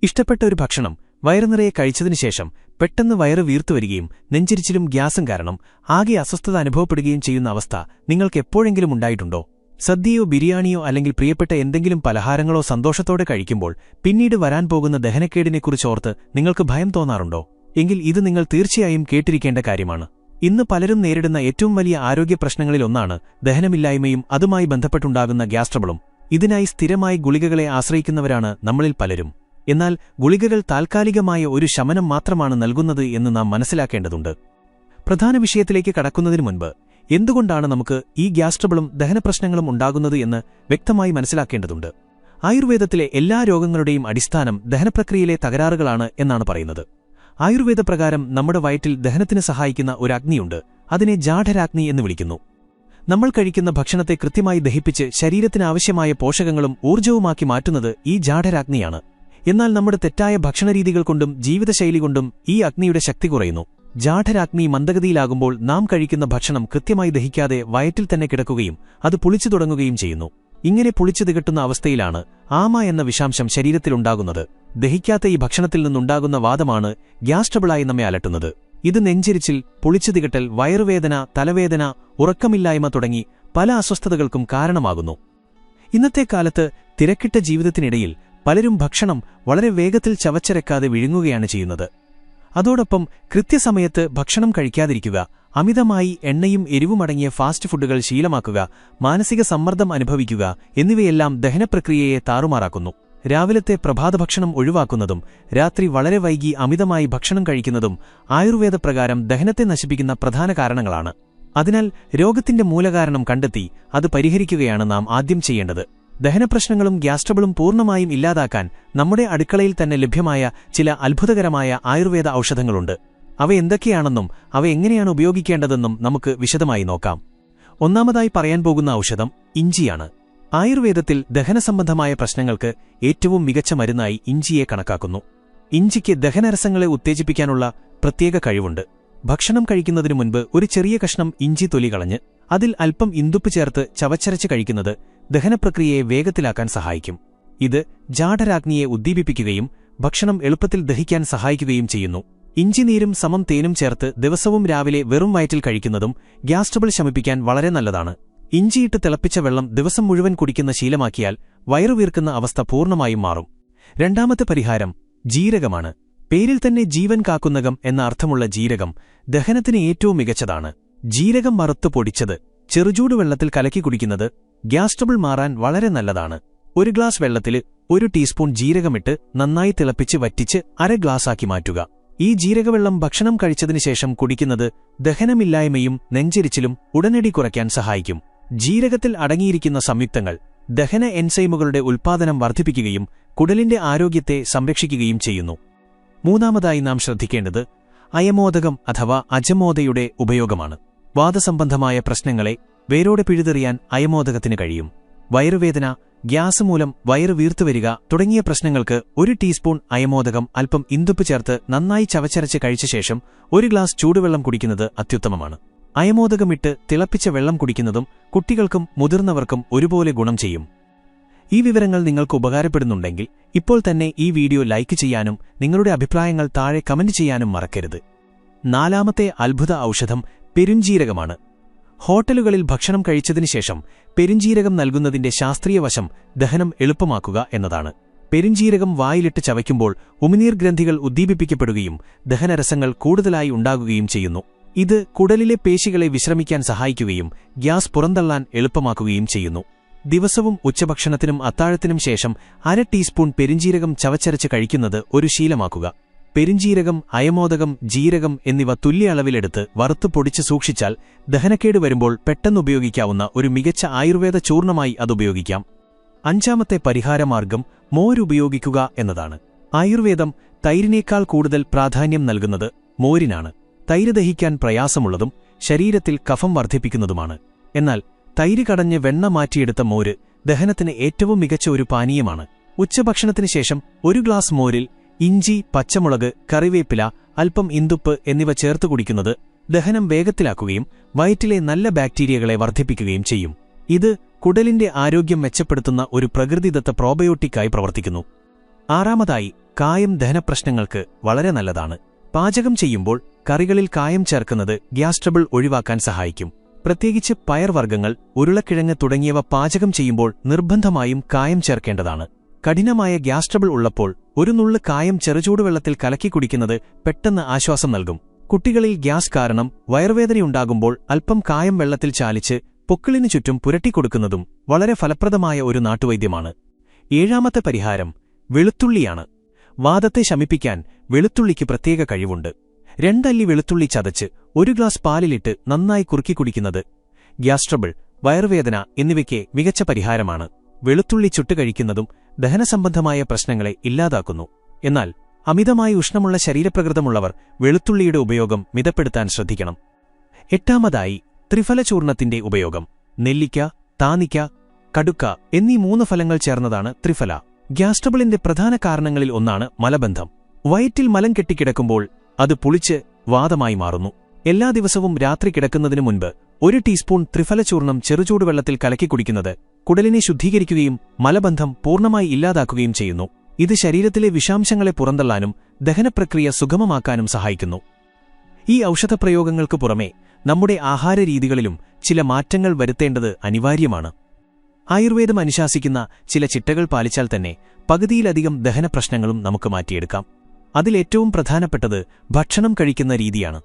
ഇഷ്ടപ്പെട്ട ഒരു ഭക്ഷണം വയറുനിറയെ കഴിച്ചതിനുശേഷം പെട്ടെന്ന് വയറ് വീർത്തുവരികയും നെഞ്ചിരിച്ചിലും ഗ്യാസും കാരണം ആകെ അസ്വസ്ഥത അനുഭവപ്പെടുകയും ചെയ്യുന്ന അവസ്ഥ നിങ്ങൾക്ക് എപ്പോഴെങ്കിലും ഉണ്ടായിട്ടുണ്ടോ? സദ്യയോ ബിരിയാണിയോ അല്ലെങ്കിൽ പ്രിയപ്പെട്ട എന്തെങ്കിലും പലഹാരങ്ങളോ സന്തോഷത്തോടെ കഴിക്കുമ്പോൾ പിന്നീട് വരാൻ പോകുന്ന ദഹനക്കേടിനെക്കുറിച്ചോർത്ത് നിങ്ങൾക്ക് ഭയം തോന്നാറുണ്ടോ? എങ്കിൽ ഇത് നിങ്ങൾ തീർച്ചയായും കേട്ടിരിക്കേണ്ട കാര്യമാണ്. ഇന്ന് പലരും നേരിടുന്ന ഏറ്റവും വലിയ ആരോഗ്യ പ്രശ്നങ്ങളിലൊന്നാണ് ദഹനമില്ലായ്മയും അതുമായി ബന്ധപ്പെട്ടുണ്ടാകുന്ന ഗ്യാസ് ട്രബിളും. ഇതിനായി സ്ഥിരമായി ഗുളികകളെ ആശ്രയിക്കുന്നവരാണ് നമ്മളിൽ പലരും. എന്നാൽ ഗുളികകൾ താൽക്കാലികമായ ഒരു ശമനം മാത്രമാണ് നൽകുന്നത് എന്ന് നാം മനസ്സിലാക്കേണ്ടതുണ്ട്. പ്രധാന വിഷയത്തിലേക്ക് കടക്കുന്നതിനു മുൻപ് എന്തുകൊണ്ടാണ് നമുക്ക് ഈ ഗ്യാസ് ട്രബിളും ദഹനപ്രശ്നങ്ങളും ഉണ്ടാകുന്നത് എന്ന് വ്യക്തമായി മനസ്സിലാക്കേണ്ടതുണ്ട്. ആയുർവേദത്തിലെ എല്ലാ രോഗങ്ങളുടെയും അടിസ്ഥാനം ദഹനപ്രക്രിയയിലെ തകരാറുകളാണ് എന്നാണ് പറയുന്നത്. ആയുർവേദപ്രകാരം നമ്മുടെ വയറ്റിൽ ദഹനത്തിന് സഹായിക്കുന്ന ഒരു അഗ്നിയുണ്ട്. അതിനെ ജാഠരാഗ്നി എന്ന് വിളിക്കുന്നു. നമ്മൾ കഴിക്കുന്ന ഭക്ഷണത്തെ കൃത്യമായി ദഹിപ്പിച്ച് ശരീരത്തിനാവശ്യമായ പോഷകങ്ങളും ഊർജ്ജവുമാക്കി മാറ്റുന്നത് ഈ ജാഠരാഗ്നിയാണ്. എന്നാൽ നമ്മുടെ തെറ്റായ ഭക്ഷണരീതികൾ കൊണ്ടും ജീവിതശൈലി കൊണ്ടും ഈ അഗ്നിയുടെ ശക്തി കുറയുന്നു. ജാഠരാഗ്നി മന്ദഗതിയിലാകുമ്പോൾ നാം കഴിക്കുന്ന ഭക്ഷണം കൃത്യമായി ദഹിക്കാതെ വയറ്റിൽ തന്നെ കിടക്കുകയും അത് പുളിച്ചു തുടങ്ങുകയും ചെയ്യുന്നു. ഇങ്ങനെ പുളിച്ചു തികട്ടുന്ന അവസ്ഥയിലാണ് ആമ എന്ന വിഷാംശം ശരീരത്തിലുണ്ടാകുന്നത്. ദഹിക്കാത്ത ഈ ഭക്ഷണത്തിൽ നിന്നുണ്ടാകുന്ന വാദമാണ് ഗ്യാസ് ട്രബിളായി നമ്മെ അലട്ടുന്നത്. ഇത് നെഞ്ചിരിച്ചിൽ, പുളിച്ചു തികട്ടൽ, വയറുവേദന, തലവേദന, ഉറക്കമില്ലായ്മ തുടങ്ങി പല അസ്വസ്ഥതകൾക്കും കാരണമാകുന്നു. ഇന്നത്തെ കാലത്ത് തിരക്കിട്ട ജീവിതത്തിനിടയിൽ പലരും ഭക്ഷണം വളരെ വേഗത്തിൽ ചവച്ചരക്കാതെ വിഴുങ്ങുകയാണ് ചെയ്യുന്നത്. അതോടൊപ്പം കൃത്യസമയത്ത് ഭക്ഷണം കഴിക്കാതിരിക്കുക, അമിതമായി എണ്ണയും എരിവുമടങ്ങിയ ഫാസ്റ്റ് ഫുഡുകൾ ശീലമാക്കുക, മാനസിക സമ്മർദ്ദം അനുഭവിക്കുക എന്നിവയെല്ലാം ദഹനപ്രക്രിയയെ താറുമാറാക്കുന്നു. രാവിലത്തെ പ്രഭാതഭക്ഷണം ഒഴിവാക്കുന്നതും രാത്രി വളരെ വൈകി അമിതമായി ഭക്ഷണം കഴിക്കുന്നതും ആയുർവേദപ്രകാരം ദഹനത്തെ നശിപ്പിക്കുന്ന പ്രധാന കാരണങ്ങളാണ്. അതിനാൽ രോഗത്തിന്റെ മൂലകാരണം കണ്ടെത്തി അത് പരിഹരിക്കുകയാണ് നാം ആദ്യം ചെയ്യേണ്ടത്. ദഹനപ്രശ്നങ്ങളും ഗ്യാസ് ട്രബിളും പൂർണ്ണമായും ഇല്ലാതാക്കാൻ നമ്മുടെ അടുക്കളയിൽ തന്നെ ലഭ്യമായ ചില അത്ഭുതകരമായ ആയുർവേദ ഔഷധങ്ങളുണ്ട്. അവ എന്തൊക്കെയാണെന്നും അവ എങ്ങനെയാണ് ഉപയോഗിക്കേണ്ടതെന്നും നമുക്ക് വിശദമായി നോക്കാം. ഒന്നാമതായി പറയാൻ പോകുന്ന ഔഷധം ഇഞ്ചിയാണ്. ആയുർവേദത്തിൽ ദഹനസംബന്ധമായ പ്രശ്നങ്ങൾക്ക് ഏറ്റവും മികച്ച മരുന്നായി ഇഞ്ചിയെ കണക്കാക്കുന്നു. ഇഞ്ചിക്ക് ദഹനരസങ്ങളെ ഉത്തേജിപ്പിക്കാനുള്ള പ്രത്യേക കഴിവുണ്ട്. ഭക്ഷണം കഴിക്കുന്നതിനു മുൻപ് ഒരു ചെറിയ കഷ്ണം ഇഞ്ചി തൊലി കളഞ്ഞ് അതിൽ അല്പം ഇന്ദുപ്പ് ചേർത്ത് ചവച്ചരച്ച് കഴിക്കുന്നത് ദഹനപ്രക്രിയയെ വേഗത്തിലാക്കാൻ സഹായിക്കും. ഇത് ജാഠരാഗ്നിയെ ഉദ്ദീപിപ്പിക്കുകയും ഭക്ഷണം എളുപ്പത്തിൽ ദഹിക്കാൻ സഹായിക്കുകയും ചെയ്യുന്നു. ഇഞ്ചിനീരും സമം തേനും ചേർത്ത് ദിവസവും രാവിലെ വെറും വയറ്റിൽ കഴിക്കുന്നതും ഗ്യാസ് ട്രബിൾ ശമിപ്പിക്കാൻ വളരെ നല്ലതാണ്. ഇഞ്ചിയിട്ട് തിളപ്പിച്ച വെള്ളം ദിവസം മുഴുവൻ കുടിക്കുന്ന ശീലമാക്കിയാൽ വയറുവീർക്കുന്ന അവസ്ഥ പൂർണ്ണമായും മാറും. രണ്ടാമത്തെ പരിഹാരം ജീരകമാണ്. പേരിൽ തന്നെ ജീവൻ കാക്കുന്നകം എന്ന അർത്ഥമുള്ള ജീരകം ദഹനത്തിന് ഏറ്റവും മികച്ചതാണ്. ജീരകം വറുത്തു പൊടിച്ചത് ചെറുചൂടുവെള്ളത്തിൽ കലക്കി കുടിക്കുന്നത് ഗ്യാസ് ട്രബിൾ മാറാൻ വളരെ നല്ലതാണ്. ഒരു ഗ്ലാസ് വെള്ളത്തിൽ 1 ടീസ്പൂൺ ജീരകമിട്ട് നന്നായി തിളപ്പിച്ച് വറ്റിച്ച് അര ഗ്ലാസാക്കി മാറ്റുക. ഈ ജീരകവെള്ളം ഭക്ഷണം കഴിച്ചതിനുശേഷം കുടിക്കുന്നത് ദഹനമില്ലായ്മയും നെഞ്ചിരിച്ചിലും ഉടനടി കുറയ്ക്കാൻ സഹായിക്കും. ജീരകത്തിൽ അടങ്ങിയിരിക്കുന്ന സംയുക്തങ്ങൾ ദഹന എൻസൈമുകളുടെ ഉൽപ്പാദനം വർദ്ധിപ്പിക്കുകയും കുടലിന്റെ ആരോഗ്യത്തെ സംരക്ഷിക്കുകയും ചെയ്യുന്നു. മൂന്നാമതായി നാം ശ്രദ്ധിക്കേണ്ടത് അയമോദകം അഥവാ അജമോദയുടെ ഉപയോഗമാണ്. വാദസംബന്ധമായ പ്രശ്നങ്ങളെ വേരോടെ പിഴുതെറിയാൻ അയമോദകത്തിന് കഴിയും. വയറുവേദന, ഗ്യാസ് മൂലം വയറ് വീർത്തുവരിക തുടങ്ങിയ പ്രശ്നങ്ങൾക്ക് 1 ടീസ്പൂൺ അയമോദകം അല്പം ഇന്ദുപ്പ് ചേർത്ത് നന്നായി ചവച്ചരച്ച് കഴിച്ച ശേഷം 1 ഗ്ലാസ് ചൂടുവെള്ളം കുടിക്കുന്നത് അത്യുത്തമമാണ്. അയമോദകമിട്ട് തിളപ്പിച്ച വെള്ളം കുടിക്കുന്നതും കുട്ടികൾക്കും മുതിർന്നവർക്കും ഒരുപോലെ ഗുണം ചെയ്യും. ഈ വിവരങ്ങൾ നിങ്ങൾക്ക് ഉപകാരപ്പെടുന്നുണ്ടെങ്കിൽ ഇപ്പോൾ തന്നെ ഈ വീഡിയോ ലൈക്ക് ചെയ്യാനും നിങ്ങളുടെ അഭിപ്രായങ്ങൾ താഴെ കമന്റ് ചെയ്യാനും മറക്കരുത്. നാലാമത്തെ അത്ഭുത ഔഷധം പെരുംജീരകമാണ്. ഹോട്ടലുകളിൽ ഭക്ഷണം കഴിച്ചതിനുശേഷം പെരുംജീരകം നൽകുന്നതിന്റെ ശാസ്ത്രീയ വശം ദഹനം എളുപ്പമാക്കുക എന്നതാണ്. പെരുംജീരകം വായിലിട്ട് ചവയ്ക്കുമ്പോൾ ഉമിനീർ ഗ്രന്ഥികൾ ഉദ്ദീപിപ്പിക്കപ്പെടുകയും ദഹനരസങ്ങൾ കൂടുതലായി ഉണ്ടാകുകയും ചെയ്യുന്നു. ഇത് കുടലിലെ പേശികളെ വിശ്രമിക്കാൻ സഹായിക്കുകയും ഗ്യാസ് പുറന്തള്ളാൻ എളുപ്പമാക്കുകയും ചെയ്യുന്നു. ദിവസവും ഉച്ചഭക്ഷണത്തിനും അത്താഴത്തിനും ശേഷം 1/2 ടീസ്പൂൺ പെരുംജീരകം ചവച്ചരച്ച് കഴിക്കുന്നത് ഒരു ശീലമാക്കുക. പെരുംജീരകം, അയമോദകം, ജീരകം എന്നിവ തുല്യ അളവിലെടുത്ത് വറുത്തു പൊടിച്ച് സൂക്ഷിച്ചാൽ ദഹനക്കേട് വരുമ്പോൾ പെട്ടെന്നുപയോഗിക്കാവുന്ന ഒരു മികച്ച ആയുർവേദ ചൂർണമായി അതുപയോഗിക്കാം. അഞ്ചാമത്തെ പരിഹാരമാർഗം മോരുപയോഗിക്കുക എന്നതാണ്. ആയുർവേദം തൈരിനേക്കാൾ കൂടുതൽ പ്രാധാന്യം നൽകുന്നത് മോരിനാണ്. തൈര് ദഹിക്കാൻ പ്രയാസമുള്ളതും ശരീരത്തിൽ കഫം വർദ്ധിപ്പിക്കുന്നതുമാണ്. എന്നാൽ തൈര് കടഞ്ഞ് വെണ്ണ മാറ്റിയെടുത്ത മോര് ദഹനത്തിന് ഏറ്റവും മികച്ച ഒരു പാനീയമാണ്. ഉച്ചഭക്ഷണത്തിന് ശേഷം 1 ഗ്ലാസ് മോരിൽ ഇഞ്ചി, പച്ചമുളക്, കറിവേപ്പില, അല്പം ഇന്ദുപ്പ് എന്നിവ ചേർത്ത് കുടിക്കുന്നത് ദഹനം വേഗത്തിലാക്കുകയും വയറ്റിലെ നല്ല ബാക്ടീരിയകളെ വർദ്ധിപ്പിക്കുകയും ചെയ്യും. ഇത് കുടലിന്റെ ആരോഗ്യം മെച്ചപ്പെടുത്തുന്ന ഒരു പ്രകൃതിദത്ത പ്രോബയോട്ടിക്കായി പ്രവർത്തിക്കുന്നു. ആറാമതായി കായം ദഹനപ്രശ്നങ്ങൾക്ക് വളരെ നല്ലതാണ്. പാചകം ചെയ്യുമ്പോൾ കറികളിൽ കായം ചേർക്കുന്നത് ഗ്യാസ് ട്രബിൾ ഒഴിവാക്കാൻ സഹായിക്കും. പ്രത്യേകിച്ച് പയർവർഗ്ഗങ്ങൾ, ഉരുളക്കിഴങ്ങ് തുടങ്ങിയവ പാചകം ചെയ്യുമ്പോൾ നിർബന്ധമായും കായം ചേർക്കേണ്ടതാണ്. കഠിനമായ ഗ്യാസ് ട്രബിൾ ഉള്ളപ്പോൾ ഒരു നുള്ള് കായം ചെറുചൂടുവെള്ളത്തിൽ കലക്കി കുടിക്കുന്നത് പെട്ടെന്ന് ആശ്വാസം നൽകും. കുട്ടികളിൽ ഗ്യാസ് കാരണം വയറുവേദനയുണ്ടാകുമ്പോൾ അല്പം കായം വെള്ളത്തിൽ ചാലിച്ച് പൊക്കിളിനു ചുറ്റും പുരട്ടിക്കൊടുക്കുന്നതും വളരെ ഫലപ്രദമായ ഒരു നാട്ടുവൈദ്യമാണ്. 7ാമത്തെ പരിഹാരം വെളുത്തുള്ളിയാണ്. വാതത്തെ ശമിപ്പിക്കാൻ വെളുത്തുള്ളിക്ക് പ്രത്യേക കഴിവുണ്ട്. 2 അല്ലി വെളുത്തുള്ളി ചതച്ച് 1 ഗ്ലാസ് പാലിലിട്ട് നന്നായി കുറുക്കി കുടിക്കുന്നത് ഗ്യാസ് ട്രബിൾ, വയറുവേദന എന്നിവയ്ക്ക് മികച്ച പരിഹാരമാണ്. വെളുത്തുള്ളി ചുട്ടുകഴിക്കുന്നതും ദഹനസംബന്ധമായ പ്രശ്നങ്ങളെ ഇല്ലാതാക്കുന്നു. എന്നാൽ അമിതമായി ഉഷ്ണമുള്ള ശരീരപ്രകൃതമുള്ളവർ വെളുത്തുള്ളിയുടെ ഉപയോഗം മിതപ്പെടുത്താൻ ശ്രദ്ധിക്കണം. 8ാമതായി ത്രിഫലചൂർണത്തിന്റെ ഉപയോഗം. നെല്ലിക്ക, താനിക്ക, കടുക്ക എന്നീ 3 ഫലങ്ങൾ ചേർന്നതാണ് ത്രിഫല. ഗ്യാസ് ട്രബിളിന്റെ പ്രധാന കാരണങ്ങളിൽ ഒന്നാണ് മലബന്ധം. വയറ്റിൽ മലം കെട്ടിക്കിടക്കുമ്പോൾ അത് പുളിച്ച് വാതമായി മാറുന്നു. എല്ലാ ദിവസവും രാത്രി കിടക്കുന്നതിനു മുൻപ് 1 ടീസ്പൂൺ ത്രിഫലചൂർണം ചെറുചൂടുവെള്ളത്തിൽ കലക്കി കുടിക്കുന്നത് കുടലിനെ ശുദ്ധീകരിക്കുകയും മലബന്ധം പൂർണ്ണമായി ഇല്ലാതാക്കുകയും ചെയ്യുന്നു. ഇത് ശരീരത്തിലെ വിഷാംശങ്ങളെ പുറന്തള്ളാനും ദഹനപ്രക്രിയ സുഗമമാക്കാനും സഹായിക്കുന്നു. ഈ ഔഷധപ്രയോഗങ്ങൾക്ക് പുറമെ നമ്മുടെ ആഹാരരീതികളിലും ചില മാറ്റങ്ങൾ വരുത്തേണ്ടത് അനിവാര്യമാണ്. ആയുർവേദം അനുശാസിക്കുന്ന ചില ചിട്ടകൾ പാലിച്ചാൽ തന്നെ പകുതിയിലധികം ദഹനപ്രശ്നങ്ങളും നമുക്ക് മാറ്റിയെടുക്കാം. അതിലേറ്റവും പ്രധാനപ്പെട്ടത് ഭക്ഷണം കഴിക്കുന്ന രീതിയാണ്.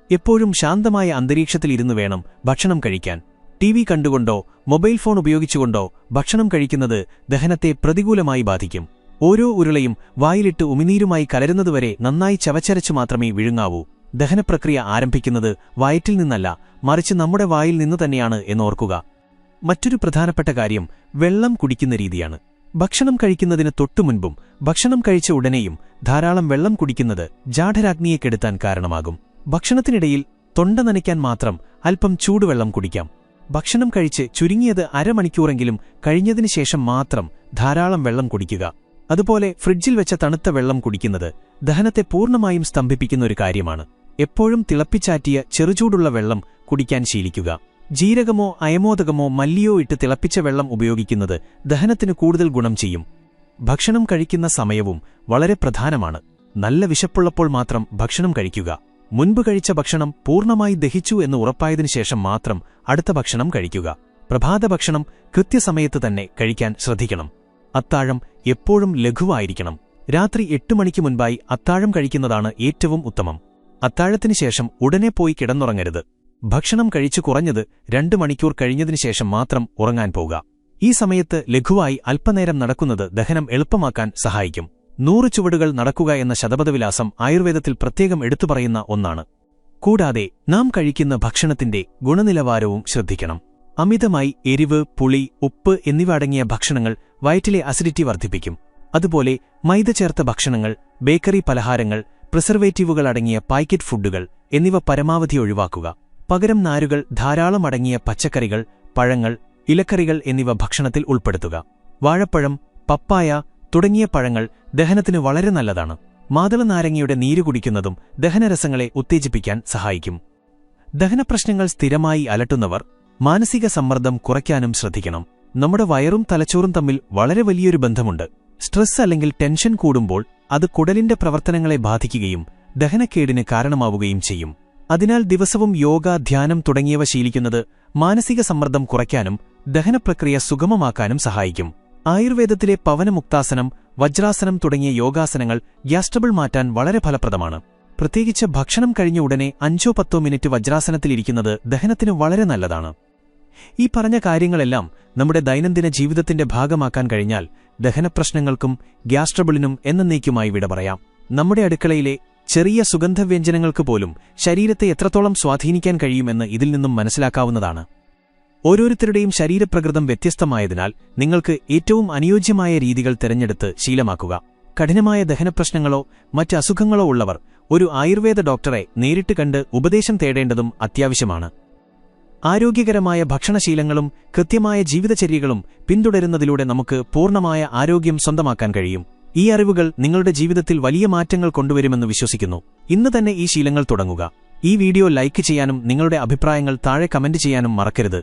എപ്പോഴും ശാന്തമായ അന്തരീക്ഷത്തിലിരുന്ന് വേണം ഭക്ഷണം കഴിക്കാൻ. TV കണ്ടുകൊണ്ടോ മൊബൈൽ ഫോൺ ഉപയോഗിച്ചുകൊണ്ടോ ഭക്ഷണം കഴിക്കുന്നത് ദഹനത്തെ പ്രതികൂലമായി ബാധിക്കും. ഓരോ ഉരുളയും വായിലിട്ട് ഉമിനീരുമായി കലരുന്നതുവരെ നന്നായി ചവച്ചരച്ചു മാത്രമേ വിഴുങ്ങാവൂ. ദഹനപ്രക്രിയ ആരംഭിക്കുന്നത് വയറ്റിൽ നിന്നല്ല, മറിച്ച് നമ്മുടെ വായിൽ നിന്നു തന്നെയാണ് എന്നോർക്കുക. മറ്റൊരു പ്രധാനപ്പെട്ട കാര്യം വെള്ളം കുടിക്കുന്ന രീതിയാണ്. ഭക്ഷണം കഴിക്കുന്നതിന് തൊട്ടുമുൻപും ഭക്ഷണം കഴിച്ച ഉടനെയും ധാരാളം വെള്ളം കുടിക്കുന്നത് ജാഠരാഗ്നിയെ കെടുത്താൻ കാരണമാകും. ഭക്ഷണത്തിനിടയിൽ തൊണ്ട നനയ്ക്കാൻ മാത്രം അല്പം ചൂടുവെള്ളം കുടിക്കാം. ഭക്ഷണം കഴിച്ച് ചുരുങ്ങിയത് അരമണിക്കൂറെങ്കിലും കഴിഞ്ഞതിനു ശേഷം മാത്രം ധാരാളം വെള്ളം കുടിക്കുക. അതുപോലെ ഫ്രിഡ്ജിൽ വെച്ച തണുത്ത വെള്ളം കുടിക്കുന്നത് ദഹനത്തെ പൂർണ്ണമായും സ്തംഭിപ്പിക്കുന്ന ഒരു കാര്യമാണ്. എപ്പോഴും തിളപ്പിച്ചാറ്റിയ ചെറുചൂടുള്ള വെള്ളം കുടിക്കാൻ ശീലിക്കുക. ജീരകമോ അയമോദകമോ മല്ലിയോ ഇട്ട് തിളപ്പിച്ച വെള്ളം ഉപയോഗിക്കുന്നത് ദഹനത്തിന് കൂടുതൽ ഗുണം ചെയ്യും. ഭക്ഷണം കഴിക്കുന്ന സമയവും വളരെ പ്രധാനമാണ്. നല്ല വിശപ്പുള്ളപ്പോൾ മാത്രം ഭക്ഷണം കഴിക്കുക. മുൻപ് കഴിച്ച ഭക്ഷണം പൂർണ്ണമായി ദഹിച്ചു എന്ന് ഉറപ്പായതിനു ശേഷം മാത്രം അടുത്ത ഭക്ഷണം കഴിക്കുക. പ്രഭാത ഭക്ഷണം കൃത്യസമയത്ത് തന്നെ കഴിക്കാൻ ശ്രദ്ധിക്കണം. അത്താഴം എപ്പോഴും ലഘുവായിരിക്കണം. രാത്രി 8 മണിക്ക് മുൻപായി അത്താഴം കഴിക്കുന്നതാണ് ഏറ്റവും ഉത്തമം. അത്താഴത്തിനു ശേഷം ഉടനെ പോയി കിടന്നുറങ്ങരുത്. ഭക്ഷണം കഴിച്ചു കുറഞ്ഞത് 2 മണിക്കൂർ കഴിഞ്ഞതിനു ശേഷം മാത്രം ഉറങ്ങാൻ പോവുക. ഈ സമയത്ത് ലഘുവായി അല്പനേരം നടക്കുന്നത് ദഹനം എളുപ്പമാക്കാൻ സഹായിക്കും. 100 ചുവടുകൾ നടക്കുക എന്ന ശതപഥവിലാസം ആയുർവേദത്തിൽ പ്രത്യേകം എടുത്തുപറയുന്ന ഒന്നാണ്. കൂടാതെ നാം കഴിക്കുന്ന ഭക്ഷണത്തിന്റെ ഗുണനിലവാരവും ശ്രദ്ധിക്കണം. അമിതമായി എരിവ്, പുളി, ഉപ്പ് എന്നിവ അടങ്ങിയ ഭക്ഷണങ്ങൾ വയറ്റിലെ അസിഡിറ്റി വർദ്ധിപ്പിക്കും. അതുപോലെ മൈദ ചേർത്ത ഭക്ഷണങ്ങൾ, ബേക്കറി പലഹാരങ്ങൾ, പ്രിസർവേറ്റീവുകൾ അടങ്ങിയ പാക്കറ്റ് ഫുഡുകൾ എന്നിവ പരമാവധി ഒഴിവാക്കുക. പകരം നാരുകൾ ധാരാളം അടങ്ങിയ പച്ചക്കറികൾ, പഴങ്ങൾ, ഇലക്കറികൾ എന്നിവ ഭക്ഷണത്തിൽ ഉൾപ്പെടുത്തുക. വാഴപ്പഴം, പപ്പായ തുടങ്ങിയ പഴങ്ങൾ ദഹനത്തിന് വളരെ നല്ലതാണ്. മാതളനാരങ്ങയുടെ നീര് കുടിക്കുന്നതും ദഹനരസങ്ങളെ ഉത്തേജിപ്പിക്കാൻ സഹായിക്കും. ദഹനപ്രശ്നങ്ങൾ സ്ഥിരമായി അലട്ടുന്നവർ മാനസിക സമ്മർദ്ദം കുറയ്ക്കാനും ശ്രദ്ധിക്കണം. നമ്മുടെ വയറും തലച്ചോറും തമ്മിൽ വളരെ വലിയൊരു ബന്ധമുണ്ട്. സ്ട്രെസ് അല്ലെങ്കിൽ ടെൻഷൻ കൂടുമ്പോൾ അത് കുടലിന്റെ പ്രവർത്തനങ്ങളെ ബാധിക്കുകയും ദഹനക്കേടിന് കാരണമാവുകയും ചെയ്യും. അതിനാൽ ദിവസവും യോഗ, ധ്യാനം തുടങ്ങിയവ ശീലിക്കുന്നത് മാനസിക സമ്മർദ്ദം കുറയ്ക്കാനും ദഹനപ്രക്രിയ സുഗമമാക്കാനും സഹായിക്കും. ആയുർവേദത്തിലെ പവനമുക്താസനം, വജ്രാസനം തുടങ്ങിയ യോഗാസനങ്ങൾ ഗ്യാസ് ട്രബിൾ മാറ്റാൻ വളരെ ഫലപ്രദമാണ്. പ്രത്യേകിച്ച് ഭക്ഷണം കഴിഞ്ഞ ഉടനെ 5-10 മിനിറ്റ് വജ്രാസനത്തിലിരിക്കുന്നത് ദഹനത്തിന് വളരെ നല്ലതാണ്. ഈ പറഞ്ഞ കാര്യങ്ങളെല്ലാം നമ്മുടെ ദൈനംദിന ജീവിതത്തിന്റെ ഭാഗമാക്കാൻ കഴിഞ്ഞാൽ ദഹനപ്രശ്നങ്ങൾക്കും ഗ്യാസ് ട്രബിളിനും എന്നേക്കുമായി വിട പറയാം. നമ്മുടെ അടുക്കളയിലെ ചെറിയ സുഗന്ധവ്യഞ്ജനങ്ങൾക്ക് പോലും ശരീരത്തെ എത്രത്തോളം സ്വാധീനിക്കാൻ കഴിയുമെന്ന് ഇതിൽ നിന്നും മനസ്സിലാക്കാവുന്നതാണ്. ഓരോരുത്തരുടെയും ശരീരപ്രകൃതം വ്യത്യസ്തമായതിനാൽ നിങ്ങൾക്ക് ഏറ്റവും അനുയോജ്യമായ രീതികൾ തിരഞ്ഞെടുത്ത് ശീലമാക്കുക. കഠിനമായ ദഹനപ്രശ്നങ്ങളോ മറ്റ് അസുഖങ്ങളോ ഉള്ളവർ ഒരു ആയുർവേദ ഡോക്ടറെ നേരിട്ട് കണ്ട് ഉപദേശം തേടേണ്ടതും അത്യാവശ്യമാണ്. ആരോഗ്യകരമായ ഭക്ഷണശീലങ്ങളും കൃത്യമായ ജീവിതചര്യകളും പിന്തുടരുന്നതിലൂടെ നമുക്ക് പൂർണ്ണമായ ആരോഗ്യം സ്വന്തമാക്കാൻ കഴിയും. ഈ അറിവുകൾ നിങ്ങളുടെ ജീവിതത്തിൽ വലിയ മാറ്റങ്ങൾ കൊണ്ടുവരുമെന്ന് വിശ്വസിക്കുന്നു. ഇന്ന് തന്നെ ഈ ശീലങ്ങൾ തുടങ്ങുക. ഈ വീഡിയോ ലൈക്ക് ചെയ്യാനും നിങ്ങളുടെ അഭിപ്രായങ്ങൾ താഴെ കമന്റ് ചെയ്യാനും മറക്കരുത്.